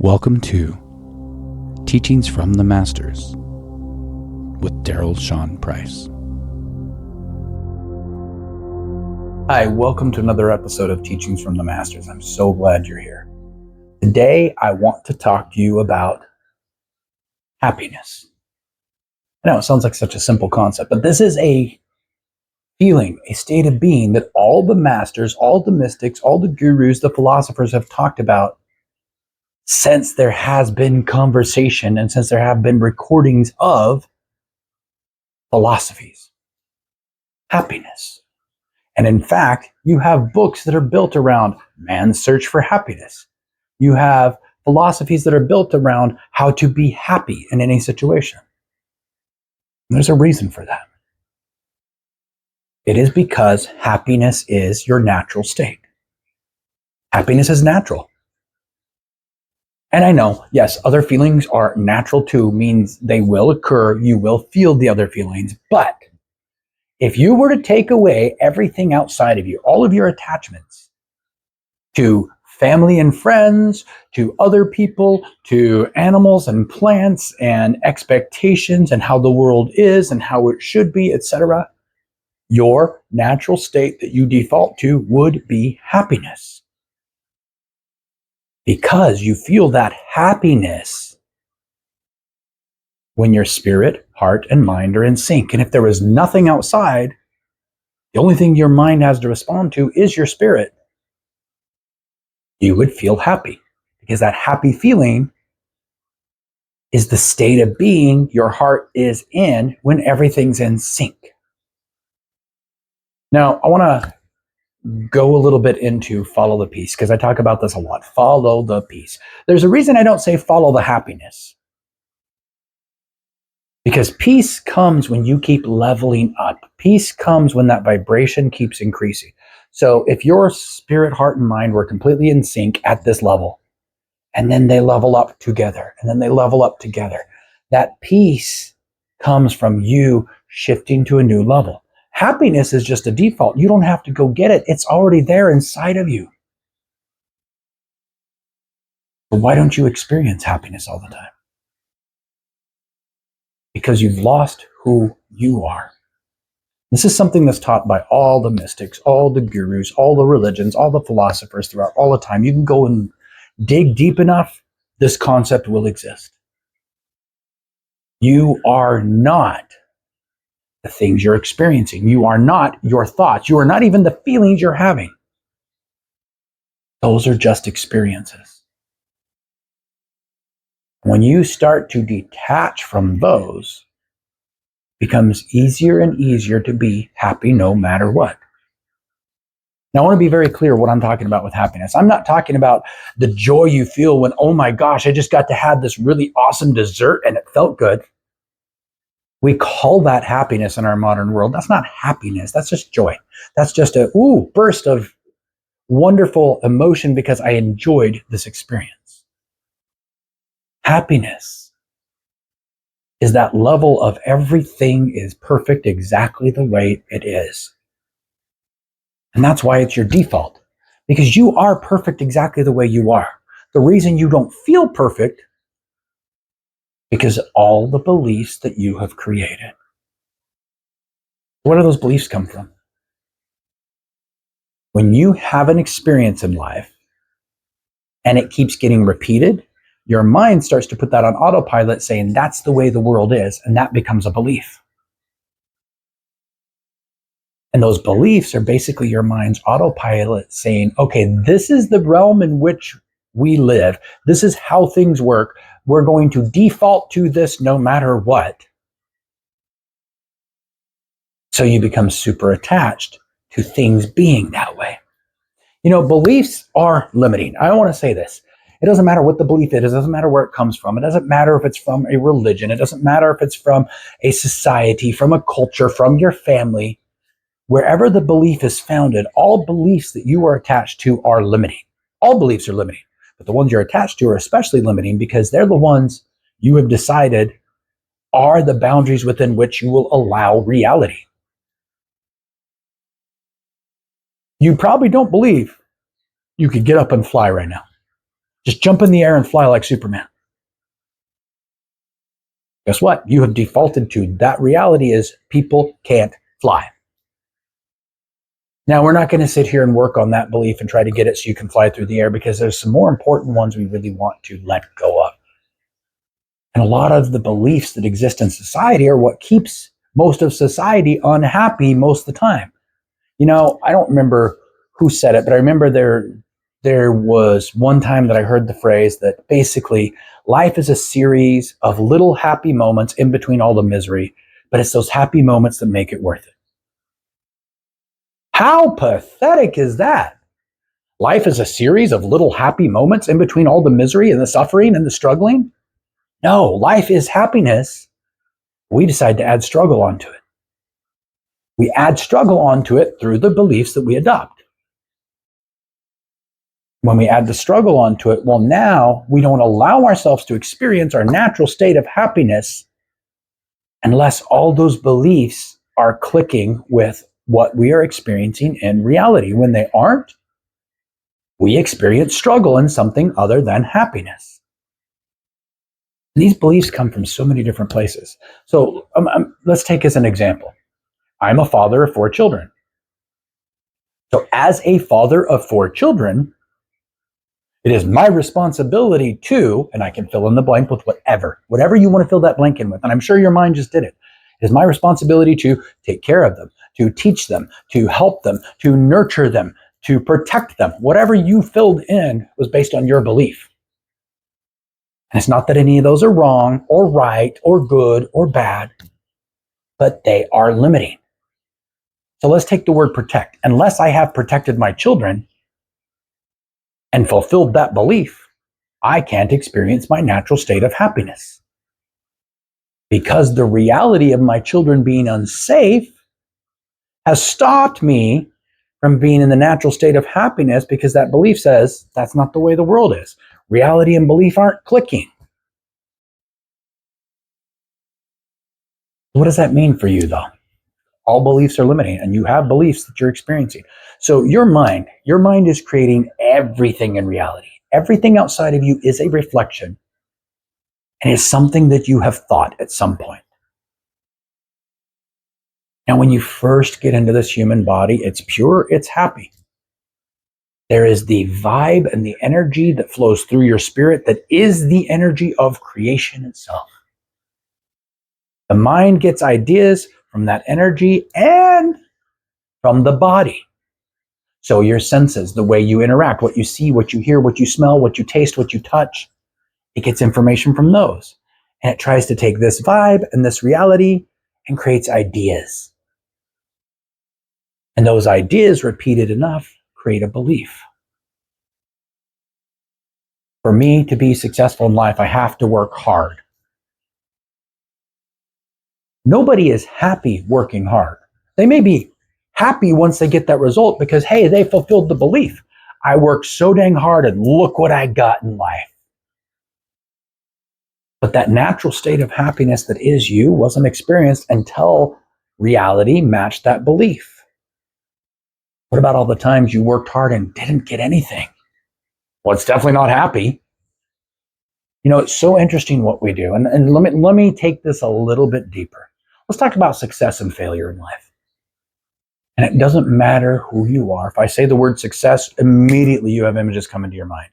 Welcome to Teachings from the Masters with Daryl Sean Price. Hi, welcome to another episode of Teachings from the Masters. I'm so glad you're here. Today, I want to talk to you about happiness. I know it sounds like such a simple concept, but this is a feeling, a state of being that all the masters, all the mystics, all the gurus, the philosophers have talked about since there has been conversation and since there have been recordings of philosophies. Happiness. And in fact, you have books that are built around man's search for happiness. You have philosophies that are built around how to be happy in any situation. And there's a reason for that. It is because happiness is your natural state. Happiness is natural. And I know, yes, other feelings are natural too, means they will occur, you will feel the other feelings. But if you were to take away everything outside of you, all of your attachments to family and friends, to other people, to animals and plants and expectations and how the world is and how it should be, etc., your natural state that you default to would be happiness. Because you feel that happiness when your spirit, heart, and mind are in sync. And if there was nothing outside, the only thing your mind has to respond to is your spirit, you would feel happy. Because that happy feeling is the state of being your heart is in when everything's in sync. Now, I want to go a little bit into follow the peace, because I talk about this a lot. Follow the peace. There's a reason I don't say follow the happiness. Because peace comes when you keep leveling up. Peace comes when that vibration keeps increasing. So if your spirit, heart, and mind were completely in sync at this level, and then they level up together, and then they level up together, that peace comes from you shifting to a new level. Happiness is just a default. You don't have to go get it. It's already there inside of you. But why don't you experience happiness all the time? Because you've lost who you are. This is something that's taught by all the mystics, all the gurus, all the religions, all the philosophers throughout all the time. You can go and dig deep enough, this concept will exist. You are not the things you're experiencing. You are not your thoughts. You are not even the feelings you're having. Those are just experiences. When you start to detach from those, it becomes easier and easier to be happy no matter what. Now, I want to be very clear what I'm talking about with happiness. I'm not talking about the joy you feel when, oh my gosh, I just got to have this really awesome dessert and it felt good. We call that happiness in our modern world. That's not happiness. That's just joy. That's just a burst of wonderful emotion because I enjoyed this experience. Happiness is that level of everything is perfect exactly the way it is. And that's why it's your default. Because you are perfect exactly the way you are. The reason you don't feel perfect because all the beliefs that you have created. Where do those beliefs come from? When you have an experience in life and it keeps getting repeated, your mind starts to put that on autopilot saying that's the way the world is, and that becomes a belief. And those beliefs are basically your mind's autopilot saying, okay, this is the realm in which we live. This is how things work. We're going to default to this no matter what. So you become super attached to things being that way. You know, beliefs are limiting. I want to say this. It doesn't matter what the belief is. It doesn't matter where it comes from. It doesn't matter if it's from a religion. It doesn't matter if it's from a society, from a culture, from your family. Wherever the belief is founded, all beliefs that you are attached to are limiting. All beliefs are limiting. But the ones you're attached to are especially limiting because they're the ones you have decided are the boundaries within which you will allow reality. You probably don't believe you could get up and fly right now. Just jump in the air and fly like Superman. Guess what? You have defaulted to that reality is people can't fly. Now, we're not going to sit here and work on that belief and try to get it so you can fly through the air because there's some more important ones we really want to let go of. And a lot of the beliefs that exist in society are what keeps most of society unhappy most of the time. I don't remember who said it, but I remember there was one time that I heard the phrase that basically life is a series of little happy moments in between all the misery, but it's those happy moments that make it worth it. How pathetic is that? Life is a series of little happy moments in between all the misery and the suffering and the struggling? No, life is happiness. We decide to add struggle onto it. We add struggle onto it through the beliefs that we adopt. When we add the struggle onto it, well, now we don't allow ourselves to experience our natural state of happiness unless all those beliefs are clicking with what we are experiencing in reality. When they aren't, we experience struggle in something other than happiness. And these beliefs come from so many different places. So let's take as an example. I'm a father of 4 children. So as a father of 4 children, it is my responsibility to, and I can fill in the blank with whatever you want to fill that blank in with. And I'm sure your mind just did it. It is my responsibility to take care of them, to teach them, to help them, to nurture them, to protect them. Whatever you filled in was based on your belief. And it's not that any of those are wrong or right or good or bad, but they are limiting. So let's take the word protect. Unless I have protected my children and fulfilled that belief, I can't experience my natural state of happiness. Because the reality of my children being unsafe has stopped me from being in the natural state of happiness because that belief says that's not the way the world is. Reality and belief aren't clicking. What does that mean for you, though? All beliefs are limiting, and you have beliefs that you're experiencing. So your mind is creating everything in reality. Everything outside of you is a reflection and is something that you have thought at some point. Now, when you first get into this human body, it's pure, it's happy. There is the vibe and the energy that flows through your spirit that is the energy of creation itself. The mind gets ideas from that energy and from the body. So your senses, the way you interact, what you see, what you hear, what you smell, what you taste, what you touch, it gets information from those. And it tries to take this vibe and this reality and creates ideas. And those ideas, repeated enough, create a belief. For me to be successful in life, I have to work hard. Nobody is happy working hard. They may be happy once they get that result because, hey, they fulfilled the belief. I worked so dang hard and look what I got in life. But that natural state of happiness that is you wasn't experienced until reality matched that belief. What about all the times you worked hard and didn't get anything? Well, it's definitely not happy. It's so interesting what we do. And let me take this a little bit deeper. Let's talk about success and failure in life. And it doesn't matter who you are. If I say the word success, immediately you have images come into your mind.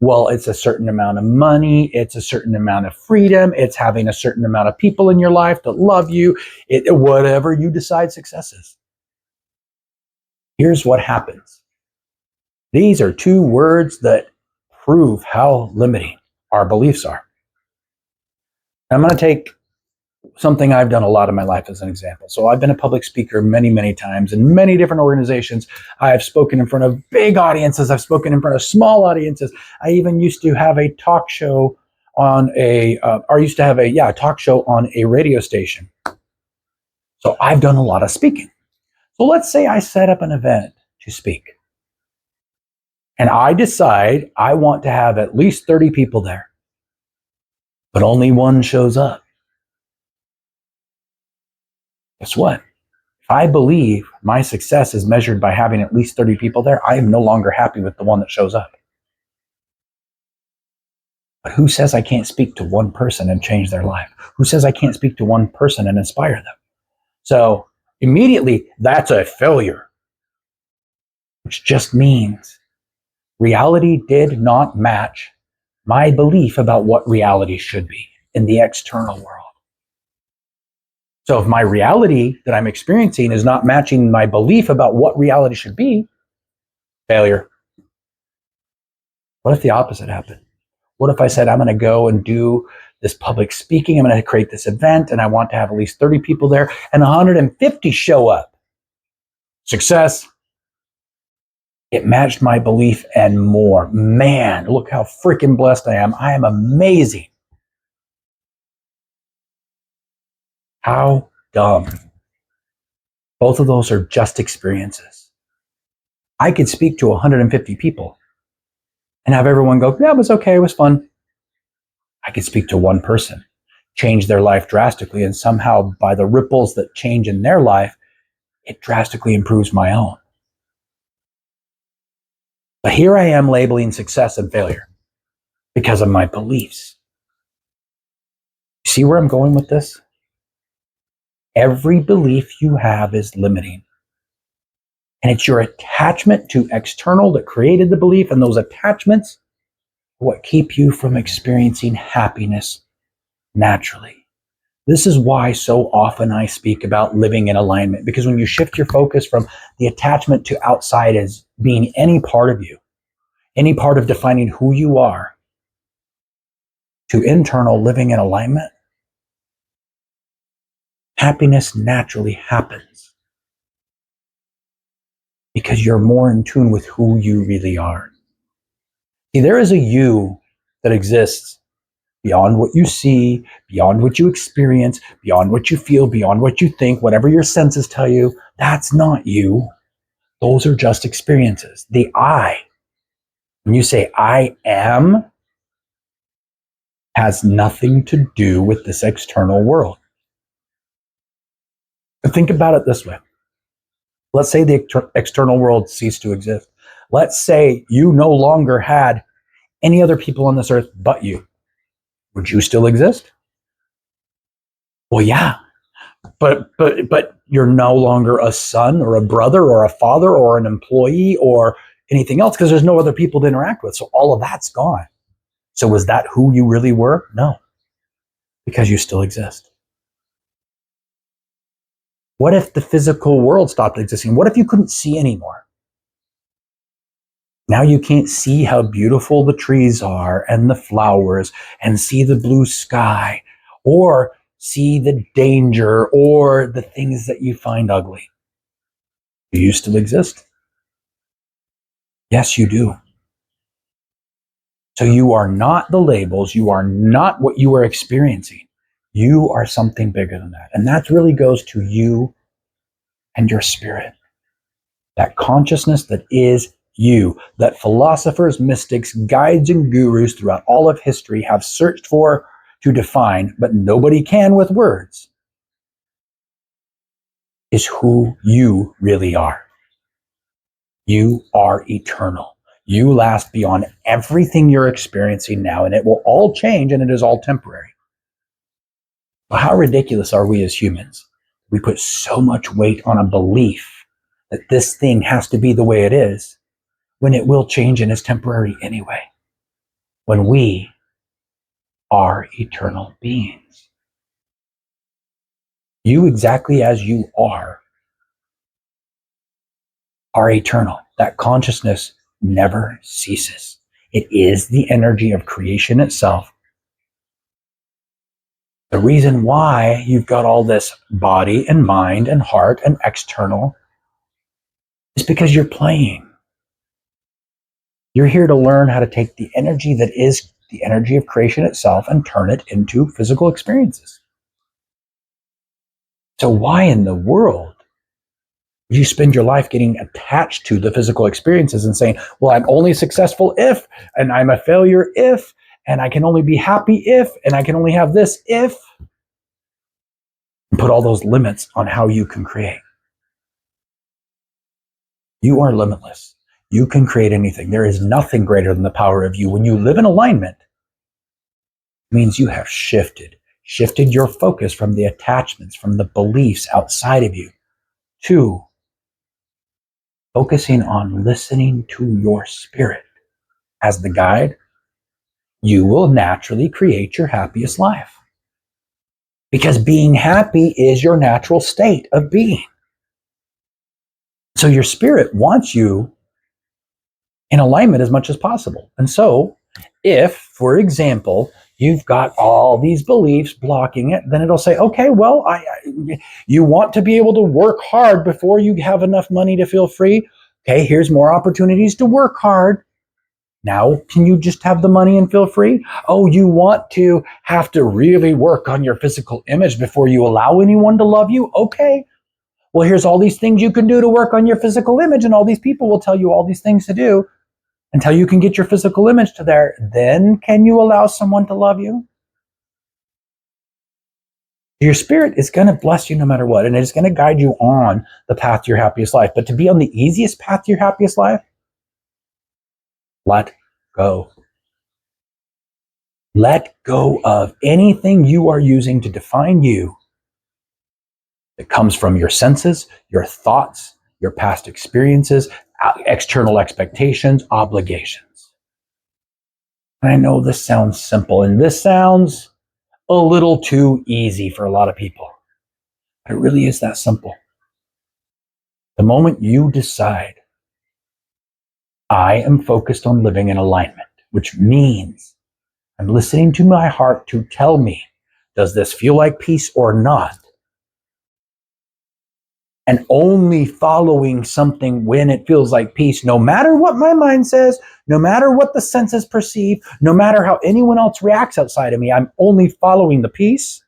Well, it's a certain amount of money. It's a certain amount of freedom. It's having a certain amount of people in your life that love you. Whatever you decide success is. Here's what happens. These are 2 words that prove how limiting our beliefs are. I'm going to take something I've done a lot in my life as an example. So I've been a public speaker many, many times in many different organizations. I have spoken in front of big audiences. I've spoken in front of small audiences. I even used to have a talk show on talk show on a radio station. So I've done a lot of speaking. So let's say I set up an event to speak. And I decide I want to have at least 30 people there, but only one shows up. Guess what? If I believe my success is measured by having at least 30 people there, I am no longer happy with the one that shows up. But who says I can't speak to one person and change their life? Who says I can't speak to one person and inspire them? So immediately, that's a failure, which just means reality did not match my belief about what reality should be in the external world. So if my reality that I'm experiencing is not matching my belief about what reality should be, failure. What if the opposite happened? What if I said, I'm going to go and do this public speaking, I'm going to create this event, and I want to have at least 30 people there, and 150 show up? Success. It matched my belief and more. Man, look how freaking blessed I am. I am amazing. How dumb. Both of those are just experiences. I could speak to 150 people and have everyone go, yeah, it was okay, it was fun. I could speak to one person, change their life drastically, and somehow by the ripples that change in their life, it drastically improves my own. But here I am labeling success and failure because of my beliefs. See where I'm going with this? Every belief you have is limiting. And it's your attachment to external that created the belief, and those attachments are what keep you from experiencing happiness naturally. This is why so often I speak about living in alignment, because when you shift your focus from the attachment to outside as being any part of you, any part of defining who you are, to internal living in alignment, happiness naturally happens because you're more in tune with who you really are. See, there is a you that exists beyond what you see, beyond what you experience, beyond what you feel, beyond what you think, whatever your senses tell you. That's not you. Those are just experiences. The I, when you say I am, has nothing to do with this external world. And think about it this way. Let's say the external world ceased to exist. Let's say you no longer had any other people on this earth but you. Would you still exist? Well, yeah, but you're no longer a son or a brother or a father or an employee or anything else because there's no other people to interact with. So all of that's gone. So was that who you really were? No, because you still exist. What if the physical world stopped existing? What if you couldn't see anymore? Now you can't see how beautiful the trees are and the flowers and see the blue sky or see the danger or the things that you find ugly. Do you still exist? Yes, you do. So you are not the labels. You are not what you are experiencing. You are something bigger than that. And that really goes to you and your spirit. That consciousness that is you, that philosophers, mystics, guides, and gurus throughout all of history have searched for to define, but nobody can with words, is who you really are. You are eternal. You last beyond everything you're experiencing now, and it will all change, and it is all temporary. But how ridiculous are we as humans? We put so much weight on a belief that this thing has to be the way it is, when it will change and is temporary anyway. When we are eternal beings. You exactly as you are eternal. That consciousness never ceases. It is the energy of creation itself. The reason why you've got all this body and mind and heart and external is because you're playing. You're here to learn how to take the energy that is the energy of creation itself and turn it into physical experiences. So why in the world would you spend your life getting attached to the physical experiences and saying, well, I'm only successful if, and I'm a failure if, and I can only be happy if, and I can only have this if, and put all those limits on how you can create. You are limitless. You can create anything. There is nothing greater than the power of you. When you live in alignment, means you have shifted your focus from the attachments, from the beliefs outside of you, to focusing on listening to your spirit as the guide. You will naturally create your happiest life, because being happy is your natural state of being. So your spirit wants you in alignment as much as possible. And so if, for example, you've got all these beliefs blocking it, then it'll say, okay, well, you want to be able to work hard before you have enough money to feel free. Okay, here's more opportunities to work hard. Now, can you just have the money and feel free? Oh, you want to have to really work on your physical image before you allow anyone to love you? Okay. Well, here's all these things you can do to work on your physical image, and all these people will tell you all these things to do until you can get your physical image to there. Then can you allow someone to love you? Your spirit is going to bless you no matter what, and it's going to guide you on the path to your happiest life. But to be on the easiest path to your happiest life, let go. Let go of anything you are using to define you that comes from your senses, your thoughts, your past experiences, external expectations, obligations. And I know this sounds simple, and this sounds a little too easy for a lot of people. But it really is that simple. The moment you decide, I am focused on living in alignment, which means I'm listening to my heart to tell me, does this feel like peace or not? And only following something when it feels like peace, no matter what my mind says, no matter what the senses perceive, no matter how anyone else reacts outside of me, I'm only following the peace.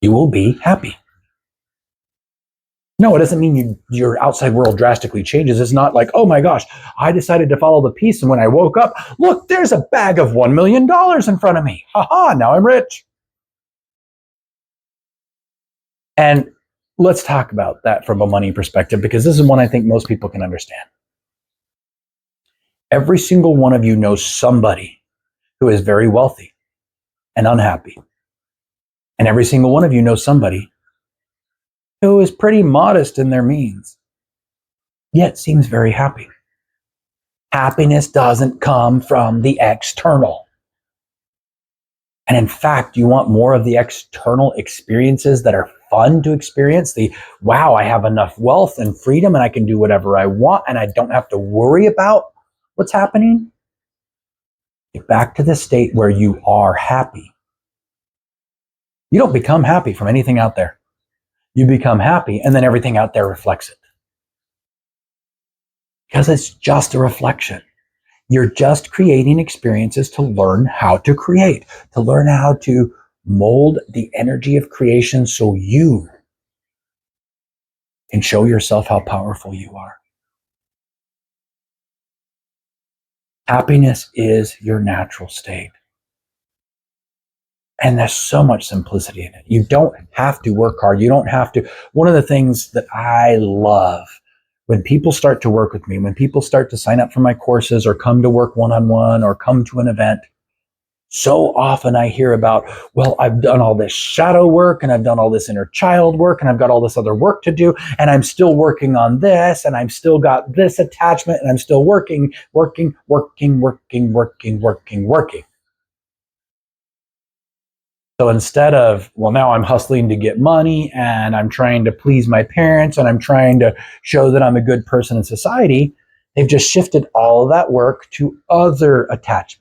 You will be happy. No, it doesn't mean your outside world drastically changes. It's not like, oh my gosh, I decided to follow the peace, and when I woke up, look, there's a bag of $1 million in front of me. Haha, now I'm rich. And let's talk about that from a money perspective, because this is one I think most people can understand. Every single one of you knows somebody who is very wealthy and unhappy. And every single one of you knows somebody who is pretty modest in their means, yet seems very happy. Happiness doesn't come from the external. And in fact, you want more of the external experiences that are fun to experience. The, wow, I have enough wealth and freedom and I can do whatever I want and I don't have to worry about what's happening. Get back to the state where you are happy. You don't become happy from anything out there. You become happy and then everything out there reflects it. Because it's just a reflection. You're just creating experiences to learn how to create, to learn how to mold the energy of creation so you can show yourself how powerful you are. Happiness is your natural state. And there's so much simplicity in it. You don't have to work hard. You don't have to. One of the things that I love when people start to work with me, when people start to sign up for my courses or come to work one-on-one or come to an event, so often I hear about, well, I've done all this shadow work and I've done all this inner child work and I've got all this other work to do and I'm still working on this and I've still got this attachment and I'm still working. So instead of, well, now I'm hustling to get money and I'm trying to please my parents and I'm trying to show that I'm a good person in society, they've just shifted all of that work to other attachments.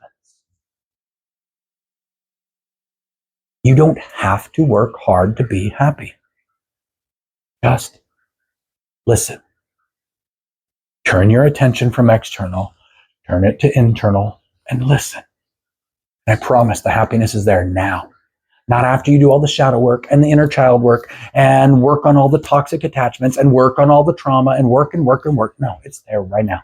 You don't have to work hard to be happy. Just listen. Turn your attention from external, turn it to internal, and listen. And I promise the happiness is there now. Not after you do all the shadow work and the inner child work and work on all the toxic attachments and work on all the trauma and work and work and work. No, it's there right now.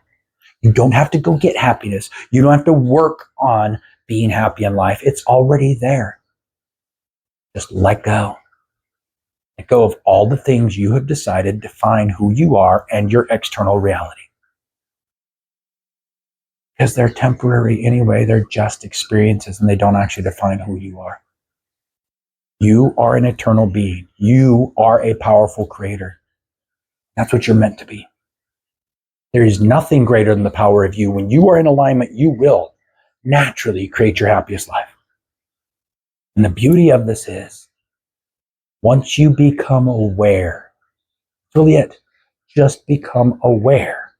You don't have to go get happiness. You don't have to work on being happy in life. It's already there. Just let go. Let go of all the things you have decided define who you are and your external reality. because they're temporary anyway. They're just experiences and they don't actually define who you are. You are an eternal being. You are a powerful creator. That's what you're meant to be. There is nothing greater than the power of you. When you are in alignment, you will naturally create your happiest life. And the beauty of this is, once you become aware, that's really it. Just become aware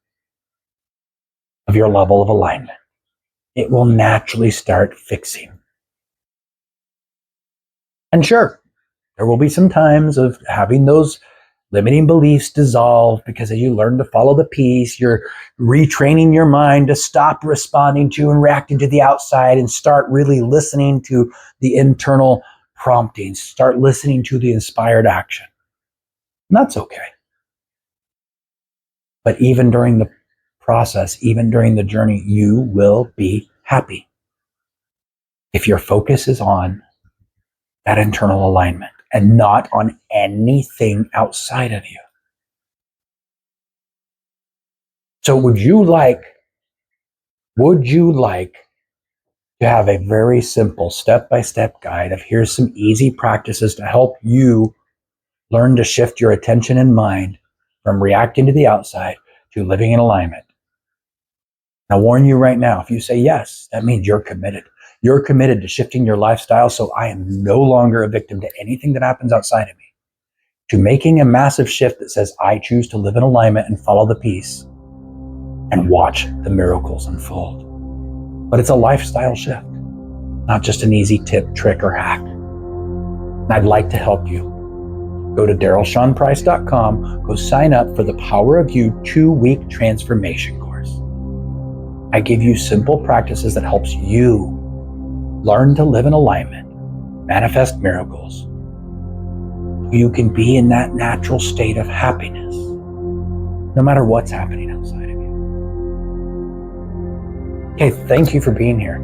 of your level of alignment. It will naturally start fixing. And sure, there will be some times of having those limiting beliefs dissolve because as you learn to follow the peace, you're retraining your mind to stop responding to and reacting to the outside and start really listening to the internal promptings, start listening to the inspired action. And that's okay. But even during the process, even during the journey, you will be happy if your focus is on that internal alignment and not on anything outside of you. So would you like to have a very simple step-by-step guide of here's some easy practices to help you learn to shift your attention and mind from reacting to the outside to living in alignment? I'll warn you right now, if you say yes, that means you're committed. You're committed to shifting your lifestyle so I am no longer a victim to anything that happens outside of me, to making a massive shift that says I choose to live in alignment and follow the peace and watch the miracles unfold. But it's a lifestyle shift, not just an easy tip, trick, or hack. And I'd like to help you. Go to darylseanprice.com, go sign up for the Power of You 2-week transformation course. I give you simple practices that helps you learn to live in alignment, manifest miracles. You can be in that natural state of happiness, no matter what's happening outside of you. Okay, thank you for being here.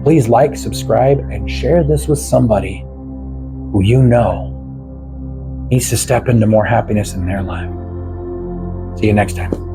Please like, subscribe, and share this with somebody who you know needs to step into more happiness in their life. See you next time.